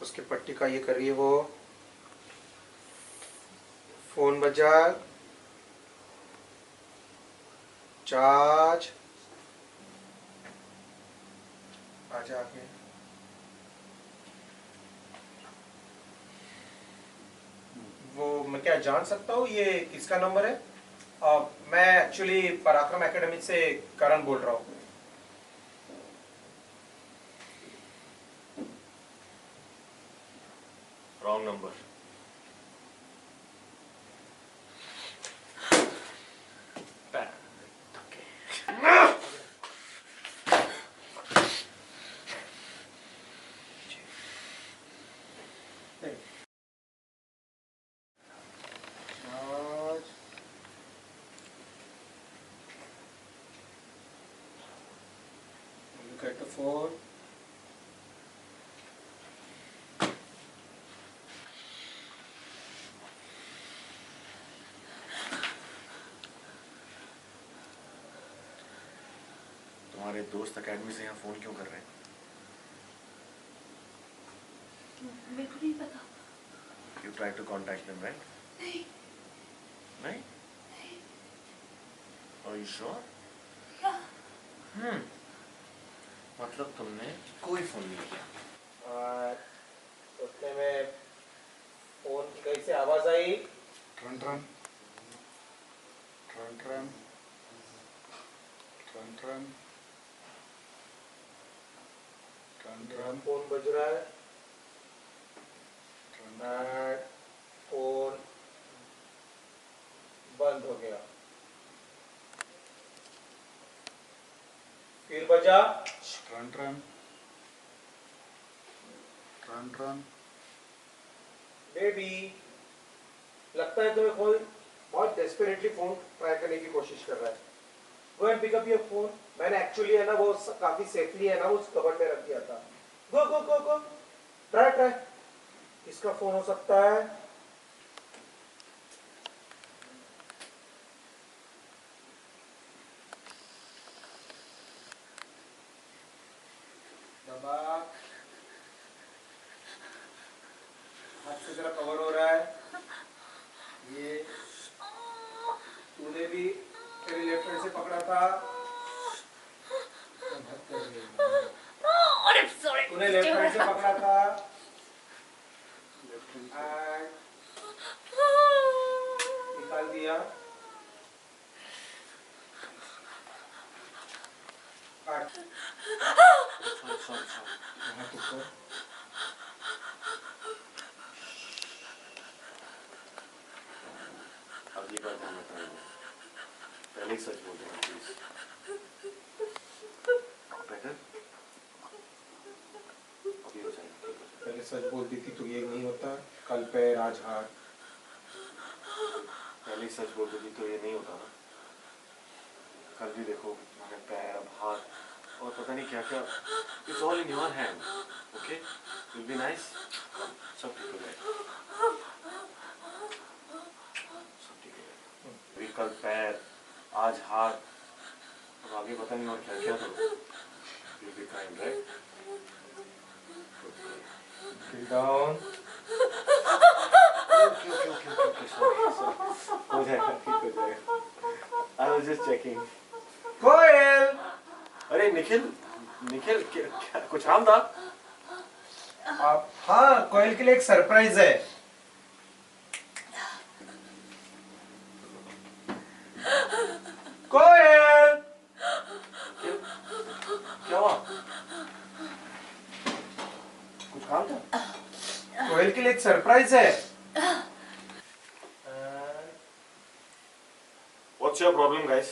उसके पट्टी का ये कर रही है वो। फोन बजा, चार्ज, आजा आगे। वो मैं क्या जान सकता हूँ ये किसका नंबर है? मैं एक्चुअली पराक्रम एकेडमी से करण बोल रहा हूँ। Wrong number. Look at the phone. तुम्हारे दोस्त एकेडमी से यहाँ फोन क्यों कर रहे हैं? मेरे को नहीं पता। You try to contact them, right? नहीं। नहीं? Are you sure? Yeah. मतलब तुमने कोई फोन नहीं किया? उतने में फोन की कहीं से आवाज आई। ट्रन ट्रन ट्रन ट्रन ट्रन ट्रन ट्रन ट्रन। फोन बज रहा है। ट्रन फोन बंद हो गया। फिर बजा। ट्रन ट्रन ट्रन ट्रन। बेबी, लगता है तुम्हें कोई बहुत डेस्परेटली फोन ट्राई करने की कोशिश कर रहा है। Go and pick up your phone. मैंने एक्चुअली है ना वो काफी सेफली है ना उस कबर्ड में रख दिया था। गो गो गो गो, ट्राई ट्राई। किसका फोन हो सकता है? दबा, हाथ से जरा कवर हो रहा है। ये तूने भी तेरे लेफ्ट हैंड से पकड़ा था। तूने लेफ्ट हैंड से पकड़ा था। निकाल दिया। काट। यहाँ टुक कर। अगली बार ध्यान रखना है। पहले ही सच बोल देना प्लीज। बेटर? अभी हो जाएगा। पहले सच बोल दी थी तो ये नहीं होता। कल पैर आज हाथ। पहले ही सच बोल देती तो ये नहीं होता ना। कल भी देखो मैंने पैर, अब हाथ और पता नहीं क्या क्या। It's all in your hand, okay? You'll be nice. सब ठीक हो जाएगा। सब ठीक हो जाएगा। अभी कल पैर, आज हाथ, अब आगे पता नहीं और क्या क्या तो। You'll be kind, right? Sit down. Okay, sorry. हो जाएगा, ठीक हो जाएगा। I was just checking. कोयल। अरे निखिल क्या कुछ काम था? हाँ, कोयल के लिए एक सरप्राइज है। कोयल। क्या हुआ? कुछ काम था? कोयल के लिए एक सरप्राइज है। What's your problem, guys?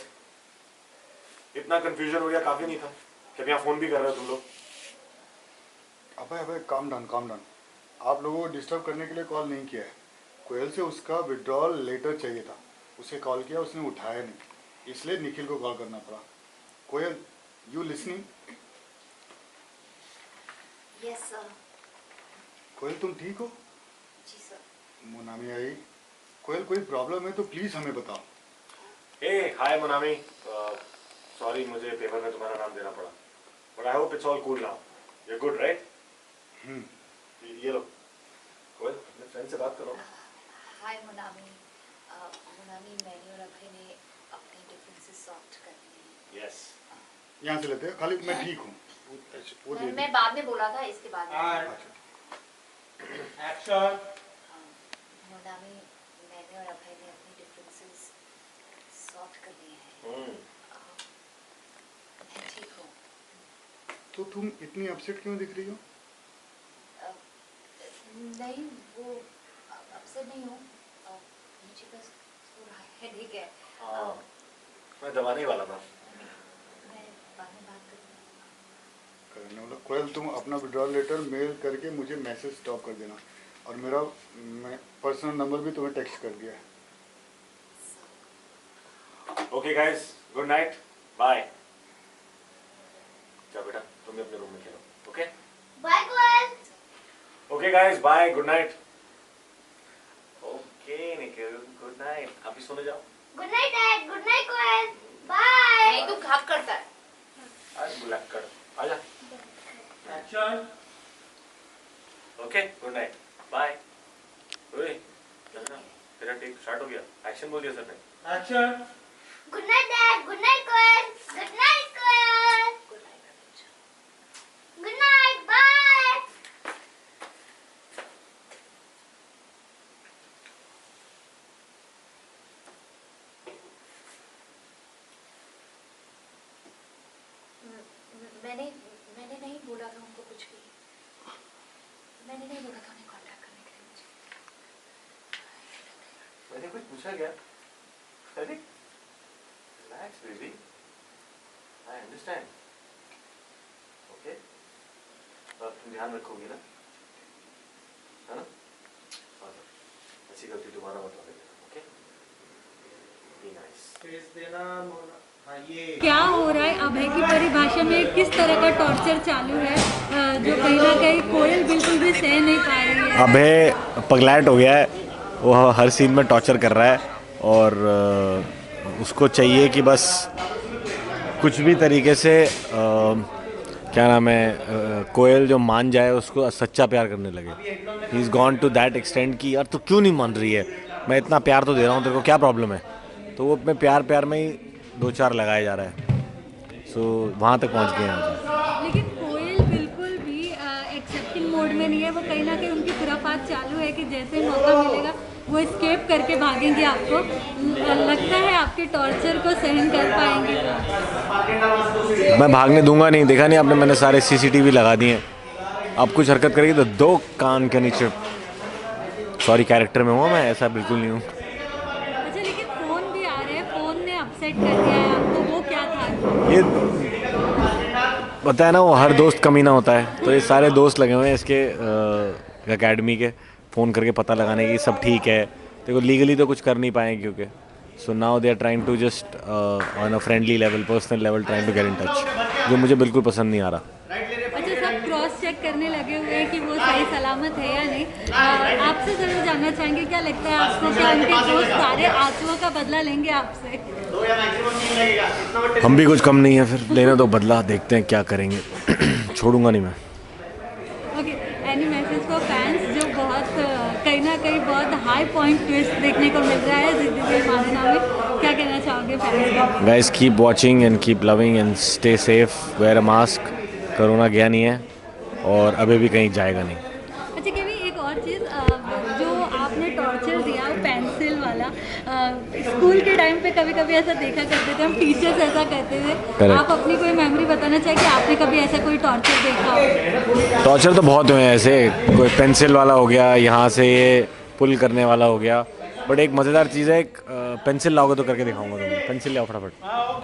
इतना कंफ्यूजन हो गया काफी नहीं था। क्या यहाँ फोन भी कर रहे हो तुम लोग? अबे अबे काम डाउन काम डाउन। आप लोगों को डिस्टर्ब करने के लिए कॉल नहीं किया है। कोयल से उसका विड्रॉल लेटर चाहिए था। उसे कॉल किया, उसने उठाया नहीं, इसलिए निखिल को कॉल करना पड़ा। Koyal, you listening? Yes sir. Koyal तुम ठीक हो? जी सर। मोनामी आई। कोयल कोई प्रॉब्लम है तो प्लीज हमें बताओ। हाय मोनामी। सॉरी मुझे पेपर में तुम्हारा नाम देना पड़ा। But I hope it's all cool now. You are good, right? ये लो कोयल, अपने फ्रेंड से बात करो। हाय मुनामी, मैंने और अभय ने अपने डिफरेंसेस सॉर्ट कर लिए। यस। यहाँ से लेते हैं, खाली मैं ठीक हूँ। वो दे मैं बाद में बोला था, इसके बाद में। अच्छा। एक्शन। मुनामी, मैंने और अभय ने अपने डिफरेंसेस सॉर्ट कर लिए हैं। मैं ठीक हूँ। तो तुम इतनी अपसेट क्यों दिख रही हो? नहीं, वो अपसेट नहीं हूँ, मुझे बस थोड़ा हेडेक है। हाँ, मैं दबाने ही वाला था। मैं बाद में बात करूँगा। करने वाला कोयल, तुम अपना विड्रॉल लेटर मेल करके मुझे मैसेज स्टॉप कर देना, और मेरा पर्सनल नंबर भी तुम्हें टेक्स्ट कर दिया है। Okay guys, good night, bye. जाओ बेटा, तुम भी अपने रूम में खेलो, okay? Bye Koyal. Okay guys, bye, good night. Okay Nikhil, good night. आप भी सोने जाओ। Good night dad, good night Koyal, bye. नहीं, तू घाप करता है। आज बुलाक कर, आजा। Action. Okay, good night, bye. ओए, चलना, तेरा टेक स्टार्ट हो गया। एक्शन बोल दिया सर ने। Action. Good night dad, good night Koyal, good night Koyal, good night, good night, bye. मैंने नहीं बोला था उनको कुछ भी। मैंने नहीं बोला था उन्हें कांटेक्ट करने के लिए मुझे। मैंने कुछ पूछा क्या? अरे, relax baby, I understand. Okay, तुम ध्यान रखोगी ना, है ना? ऐसी गलती दोबारा मत करना, ओके? Be nice. स्पेस देना मोना। हाँ ये। क्या हो रहा है अभय की परिभाषा में, किस तरह का टॉर्चर चालू है जो कहीं ना कहीं कोयल बिल्कुल भी सह नहीं पा रही है। अभय पगलैट हो गया है, वो हर सीन में टॉर्चर कर रहा है, और उसको चाहिए कि बस कुछ भी तरीके से क्या नाम है, कोयल जो मान जाए, उसको सच्चा प्यार करने लगे। He is gone to that extent कि यार तू क्यों नहीं मान रही है, मैं इतना प्यार तो दे रहा हूँ, तेरे को क्या प्रॉब्लम है? तो वो अपने प्यार में ही दो चार लगाया जा रहा है। सो वहाँ तक पहुँच गए हैं। लेकिन कोयल बिल्कुल भी एक्सेप्टिंग मोड में नहीं है। वो कहीं ना कहीं उनकी खुराफात चालू है कि जैसे ही मौका मिलेगा वो स्केप करके भागेंगे। आपको लगता है आपके टॉर्चर को सहन कर पाएंगे? मैं भागने दूंगा नहीं, देखा नहीं आपने, मैंने सारे CCTV लगा दिए। अब कुछ हरकत करेगी तो दो कान के नीचे। सॉरी, कैरेक्टर में हूँ मैं, ऐसा बिल्कुल नहीं हूँ। अच्छा, लेकिन फोन भी आ रहे हैं, फोन ने अपसेट कर दिया है आपको, वो क्या था? ये पता है ना, वो हर दोस्त कमीना होता है, तो ये सारे दोस्त लगे हुए हैं इसके एकेडमी के, फ़ोन करके पता लगाने की सब ठीक है। देखो लीगली तो कुछ कर नहीं पाएंगे, क्योंकि so now they are trying to just on a friendly level, personal level, trying to get in touch, जो मुझे बिल्कुल पसंद नहीं आ रहा। अच्छा, सब क्रॉस चेक करने लगे हुए हैं कि वो सही सलामत है या नहीं। आपसे ज़रूर जानना चाहेंगे, क्या लगता है आपको, क्या उनके दोस्त सारे आंसुओं का बदला लेंगे आपसे? हम भी कुछ कम नहीं है, फिर लेने दो बदला, देखते हैं क्या करेंगे। छोड़ूंगा नहीं मैं। Okay, any message for fans जो बहुत कहीं ना कहीं बहुत हाई पॉइंट ट्विस्ट देखने को मिल रहा है ज़िंदगी मानना में, क्या कहना चाहोगे फैंस को? Guys keep watching and keep loving and stay safe, wear a mask. Corona गया नहीं है और अभी भी कहीं जाएगा नहीं। अच्छा केवी, एक और चीज़, जो आपने टॉर्चर दिया पेंसिल वाला, स्कूल के टाइम पे कभी कभी ऐसा देखा करते थे, हम टीचर्स ऐसा करते थे। Correct. आप अपनी कोई मेमोरी बताना चाहिए कि आपने कभी ऐसा कोई टॉर्चर देखा हो? टॉर्चर तो बहुत हुए हैं ऐसे, कोई पेंसिल वाला हो गया, यहाँ से ये पुल करने वाला हो गया। बट एक मज़ेदार चीज़ है, एक पेंसिल लाओगे तो करके दिखाऊंगा तुम्हें। पेंसिल लाओ फटाफट,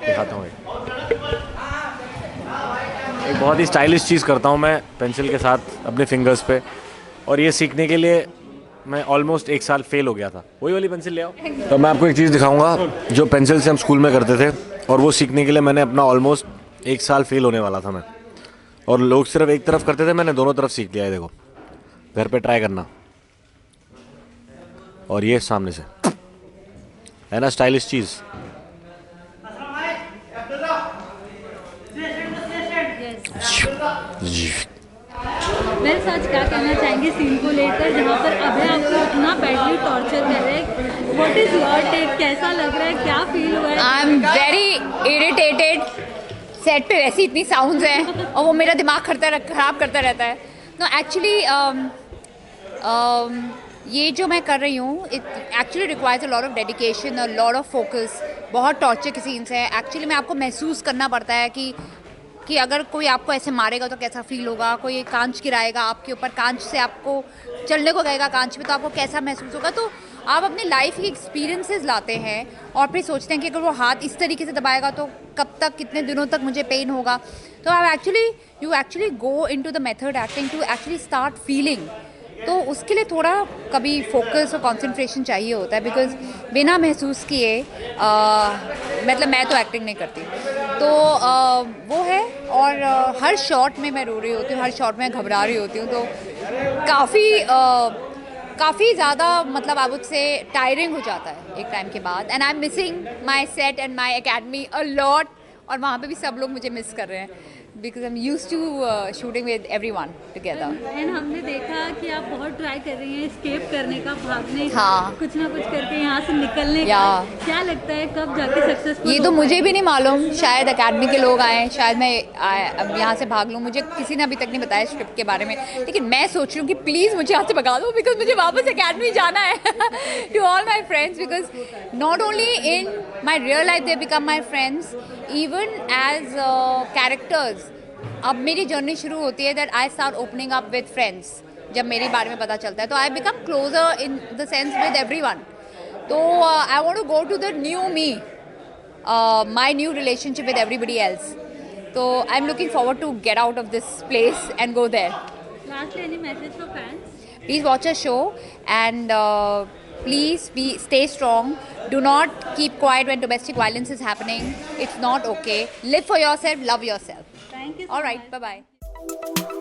दिखाता हूँ। एक बहुत ही स्टाइलिश चीज़ करता हूँ मैं पेंसिल के साथ अपने फिंगर्स पे, और ये सीखने के लिए मैं ऑलमोस्ट 1 साल फेल हो गया था। वही वाली पेंसिल ले आओ। तो मैं आपको एक चीज़ दिखाऊंगा जो पेंसिल से हम स्कूल में करते थे, और वो सीखने के लिए मैंने अपना ऑलमोस्ट 1 साल फेल होने वाला था मैं, और लोग सिर्फ एक तरफ करते थे, मैंने दोनों तरफ सीख लिया है। देखो, घर पे ट्राई करना, और ये सामने से है ना स्टाइलिश चीज़। Yes. वेल सच क्या कहना चाहेंगे सीन को लेकर जहाँ पर अभय आपको इतना बैडली टॉर्चर कर रहे हैं? What is your take? कैसा लग रहा है, क्या फील हुआ है? I am very irritated. Set पे वैसी इतनी साउंड्स हैं और वो मेरा दिमाग खराब करता रहता है। नो एक्चुअली ये जो मैं कर रही हूँ it actually requires a lot of dedication, a lot of focus. बहुत टॉर्चर की सीन्स है एक्चुअली। में आपको महसूस करना पड़ता है कि अगर कोई आपको ऐसे मारेगा तो कैसा फील होगा, कोई कांच गिराएगा आपके ऊपर, कांच से आपको चलने को कहेगा कांच में, तो आपको कैसा महसूस होगा। तो आप अपनी लाइफ के एक्सपीरियंसेस लाते हैं और फिर सोचते हैं कि अगर वो हाथ इस तरीके से दबाएगा तो कब तक, कितने दिनों तक मुझे पेन होगा। तो आप you actually go into the method acting to actually start feeling. तो उसके लिए थोड़ा कभी फोकस और कंसंट्रेशन चाहिए होता है, बिकॉज बिना महसूस किए मतलब मैं तो एक्टिंग नहीं करती। तो वो है। और हर शॉट में मैं रो रही होती हूँ, हर शॉट में घबरा रही होती हूँ। तो काफ़ी ज़्यादा मतलब आप उससे टायरिंग हो जाता है एक टाइम के बाद। And I am missing my set and my academy a lot. और वहाँ पे भी सब लोग मुझे मिस कर रहे हैं because I am used to shooting with everyone together. And हमने देखा कि आप बहुत ट्राई कर रही हैं एस्केप करने का, भागने का, हाँ। कुछ ना कुछ करके यहाँ से निकलने का। क्या लगता है कब जाके सक्सेसफुल? ये तो मुझे भी नहीं मालूम, शायद अकेडमी के लोग आए, शायद मैं अब यहाँ से भाग लूँ। मुझे किसी ने अभी तक नहीं बताया स्क्रिप्ट के बारे में, लेकिन मैं सोच रही हूँ कि प्लीज़ मुझे यहाँ से भगा दो बिकॉज मुझे वापस अकेडमी जाना है। To all my friends, because not only in my real life they become my friends, even as characters. अब मेरी जर्नी शुरू होती है that I start opening up with friends. जब मेरे बारे में पता चलता है तो I become closer in the sense with everyone. तो I want to go to the new me, my new relationship with everybody else. तो I am looking forward to get out of this place and go there. Lastly, any message for fans? Please watch our show and please stay strong. Do not keep quiet when domestic violence is happening. It's not okay. Live for yourself, love yourself. Thank you so All right, much. bye-bye.